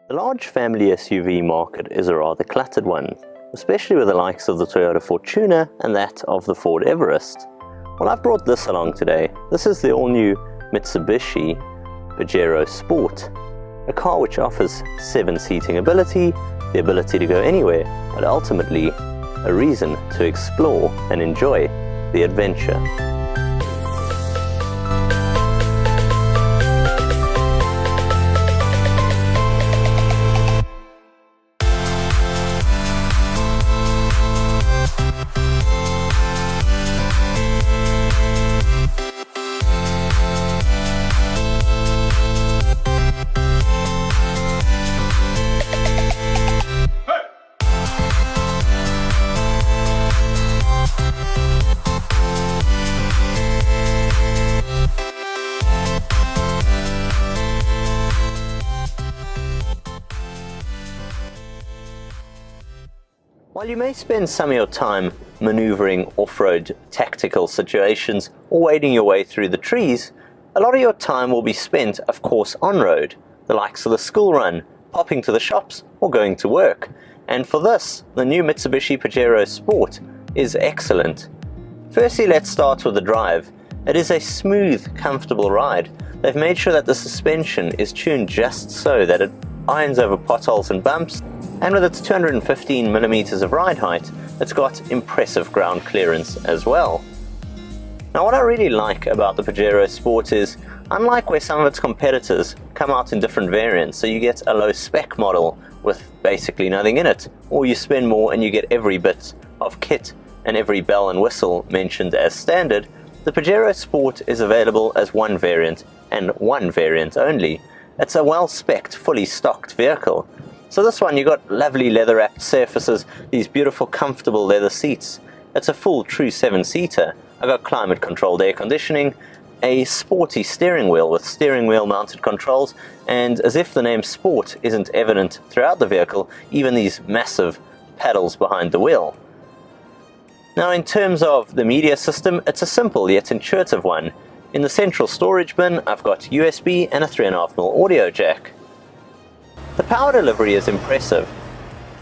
The large family SUV market is a rather cluttered one, especially with the likes of the Toyota Fortuner and that of the Ford Everest. Well, I've brought this along today. This is the all-new Mitsubishi Pajero Sport, a car which offers 7-seating ability, the ability to go anywhere, but ultimately a reason to explore and enjoy the adventure. While you may spend some of your time maneuvering off-road tactical situations or wading your way through the trees, a lot of your time will be spent, of course, on-road, the likes of the school run, popping to the shops or going to work. And for this, the new Mitsubishi Pajero Sport is excellent. Firstly, let's start with the drive. It is a smooth, comfortable ride. They've made sure that the suspension is tuned just so that it irons over potholes and bumps, and with its 215mm of ride height, it's got impressive ground clearance as well. Now, what I really like about the Pajero Sport is, unlike where some of its competitors come out in different variants, so you get a low spec model with basically nothing in it, or you spend more and you get every bit of kit and every bell and whistle mentioned as standard, the Pajero Sport is available as one variant and one variant only. It's a well-specced, fully stocked vehicle. So this one, you got lovely leather-wrapped surfaces, these beautiful comfortable leather seats. It's a full true 7-seater. I got climate-controlled air conditioning, a sporty steering wheel with steering wheel mounted controls, and as if the name Sport isn't evident throughout the vehicle, even these massive paddles behind the wheel. Now, in terms of the media system, it's a simple yet intuitive one. In the central storage bin, I've got USB and a 3.5mm audio jack. The power delivery is impressive.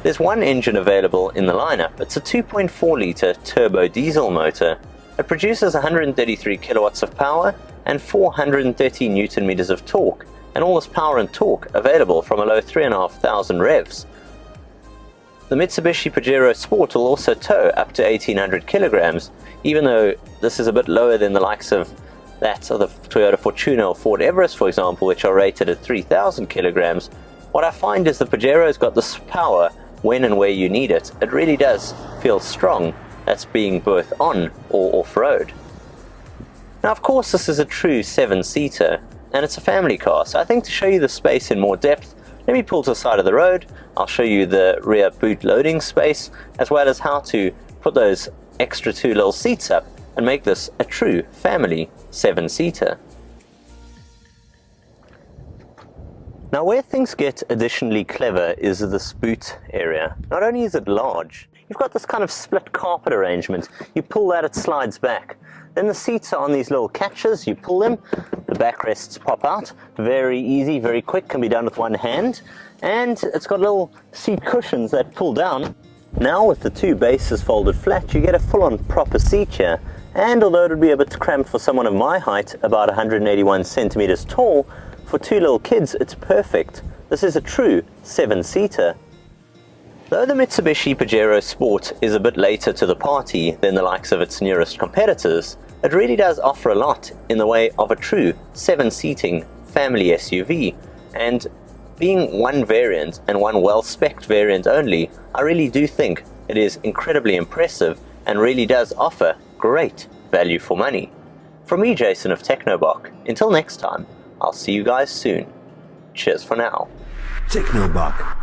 There's one engine available in the lineup. It's a 2.4-litre turbodiesel motor. It produces 133 kilowatts of power and 430 Newton meters of torque, and all this power and torque available from a low 3,500 revs. The Mitsubishi Pajero Sport will also tow up to 1,800 kilograms, even though this is a bit lower than the likes of that of the Toyota Fortuner or Ford Everest, for example, which are rated at 3,000 kilograms. What I find is the Pajero's got this power when and where you need it. It really does feel strong. That's being both on or off-road. Now, of course, this is a true 7-seater, and it's a family car, so I think to show you the space in more depth, let me pull to the side of the road. I'll show you the rear boot loading space, as well as how to put those extra 2 little seats up and make this a true family 7-seater. Now, where things get additionally clever is this boot area. Not only is it large, you've got this kind of split carpet arrangement. You pull that, it slides back. Then the seats are on these little catches. You pull them, the backrests pop out. Very easy, very quick, can be done with one hand. And it's got little seat cushions that pull down. Now, with the 2 bases folded flat, you get a full-on proper seat here. And although it would be a bit cramped for someone of my height, about 181 centimeters tall, for 2 little kids, it's perfect. This is a true 7-seater. Though the Mitsubishi Pajero Sport is a bit later to the party than the likes of its nearest competitors, it really does offer a lot in the way of a true 7-seating family SUV. And being one variant and one well-specced variant only, I really do think it is incredibly impressive and really does offer great value for money. From me, Jason of Technobok, until next time, I'll see you guys soon. Cheers for now. Technobok.